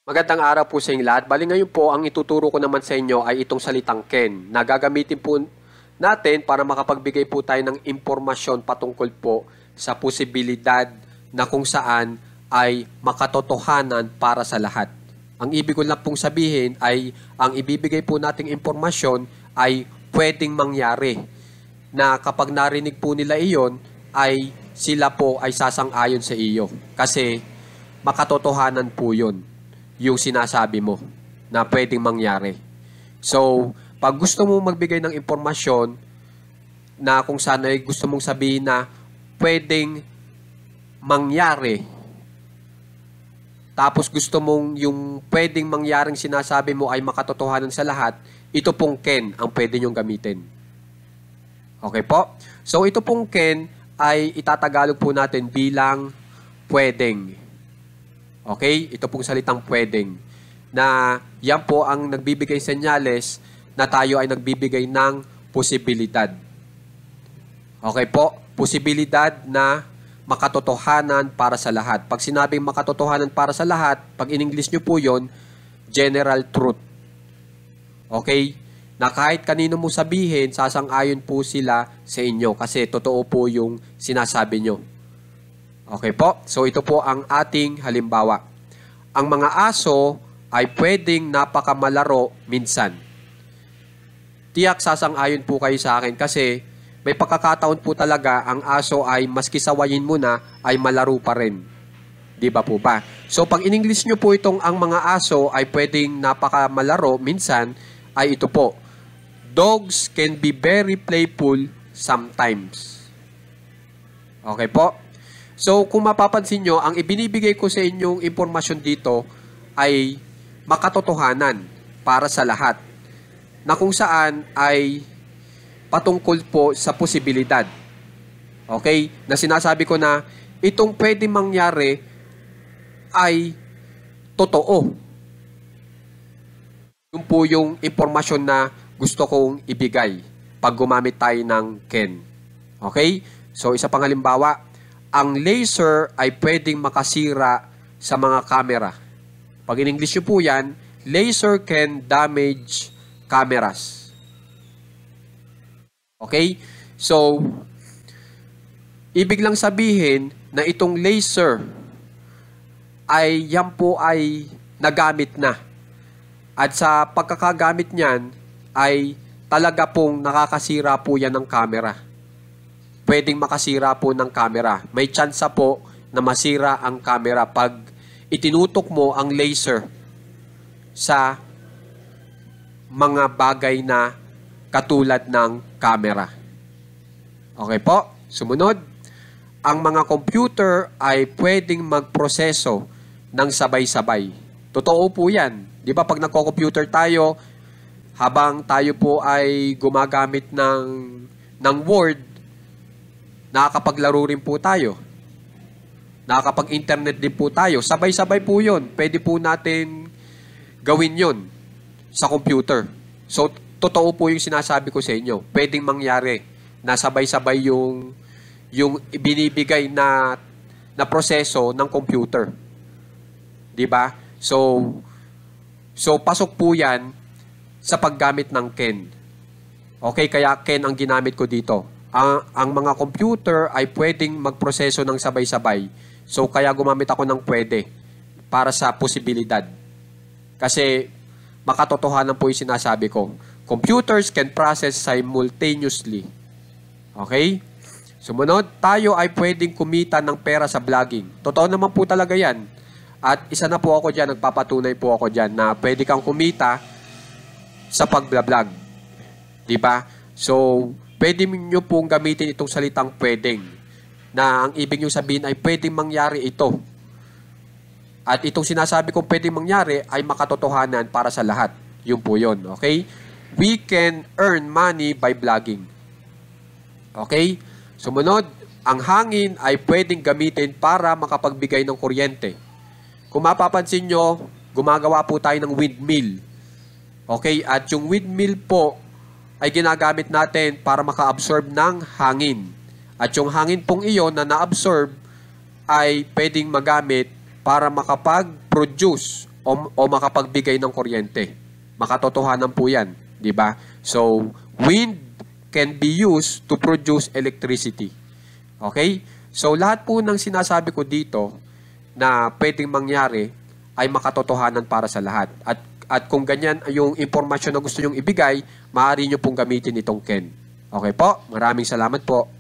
Magandang araw po sa inyong lahat. Bali ngayon po, ang ituturo ko naman sa inyo ay itong salitang Ken na gagamitin po natin para makapagbigay po tayo ng impormasyon patungkol po sa posibilidad na kung saan ay makatotohanan para sa lahat. Ang ibig ko lang pong sabihin ay ang ibibigay po nating impormasyon ay pwedeng mangyari na kapag narinig po nila iyon ay sila po ay sasang-ayon sa iyo kasi makatotohanan po yun yung sinasabi mo na pwedeng mangyari. So, pag gusto mo magbigay ng impormasyon na kung saan ay gusto mong sabihin na pwedeng mangyari, tapos gusto mong yung pwedeng mangyaring sinasabi mo ay makatotohanan sa lahat, ito pong Ken ang pwede nyong gamitin. Okay po? So, ito pong Ken ay itatagalog po natin bilang pwedeng. Okay? Ito pong salitang pwedeng. Na yan po ang nagbibigay senyales na tayo ay nagbibigay ng posibilidad. Okay po? Posibilidad na makatotohanan para sa lahat. Pag sinabing makatotohanan para sa lahat, pag in-English nyo po yon, general truth. Okay? Na kahit kanino mo sabihin, sasang-ayon po sila sa inyo kasi totoo po yung sinasabi nyo. Okay po? So ito po ang ating halimbawa. Ang mga aso ay pwedeng napakamalaro minsan. Tiyak sasang-ayon po kayo sa akin kasi may pagkakataon po talaga ang aso ay maski sawayin mo na ay malaro pa rin. Di ba po ba? So pag in-English nyo po itong ang mga aso ay pwedeng napakamalaro minsan ay ito po. Dogs can be very playful sometimes. Okay po? So, kung mapapansin nyo, ang ibinibigay ko sa inyong impormasyon dito ay makatotohanan para sa lahat. Na kung saan ay patungkol po sa posibilidad. Okay? Na sinasabi ko na itong pwede mangyari ay totoo. Yun po yung impormasyon na gusto kong ibigay pag gumamit tayo ng Ken. Okay? So, isa pang halimbawa, ang laser ay pwedeng makasira sa mga camera. Pag in English nyo po yan, laser can damage cameras. Okay? So, ibig lang sabihin na itong laser ay yan po ay nagamit na. At sa pagkakagamit niyan ay talaga pong nakakasira po yan ng camera. Pwedeng makasira po ng camera. May tsansa po na masira ang camera pag itinutok mo ang laser sa mga bagay na katulad ng camera. Okay po? Sumunod. Ang mga computer ay pwedeng magproseso ng sabay-sabay. Totoo po yan. Di ba pag nagko-computer tayo, habang tayo po ay gumagamit ng Word, nakakapaglaro rin po tayo. Nakakapag-internet din po tayo. Sabay-sabay po yun. Pwede po natin gawin yun sa computer. So, totoo po yung sinasabi ko sa inyo. Pwedeng mangyari na sabay-sabay yung binibigay na proseso ng computer. Diba? So, pasok po yan sa paggamit ng Ken. Okay, kaya Ken ang ginamit ko dito. Ang mga computer ay pwedeng magproseso ng sabay-sabay. So, kaya gumamit ako ng pwede para sa posibilidad. Kasi, makatotohanan po yung sinasabi ko. Computers can process simultaneously. Okay? Sumunod, tayo ay pwedeng kumita ng pera sa vlogging. Totoo naman po talaga yan. At isa na po ako dyan, nagpapatunay po ako dyan na pwede kang kumita sa pag-vlog. Diba? So, pwede nyo pong gamitin itong salitang pwedeng na ang ibig nyo sabihin ay pwedeng mangyari ito. At itong sinasabi kong pwedeng mangyari ay makatotohanan para sa lahat. Yun po yun. Okay? We can earn money by vlogging. Okay? Sumunod, ang hangin ay pwedeng gamitin para makapagbigay ng kuryente. Kung mapapansin nyo, gumagawa po tayo ng windmill. Okay? At yung windmill po ay ginagamit natin para maka-absorb ng hangin. At yung hangin pong iyon na na-absorb ay pwedeng magamit para makapag-produce o makapagbigay ng kuryente. Makatotohanan po yan, di ba? So, wind can be used to produce electricity. Okay? So, lahat po ng sinasabi ko dito na pwedeng mangyari ay makatotohanan para sa lahat. At kung ganyan yung impormasyon na gusto nyong ibigay, maaari nyo pong gamitin itong Ken. Okay po? Maraming salamat po.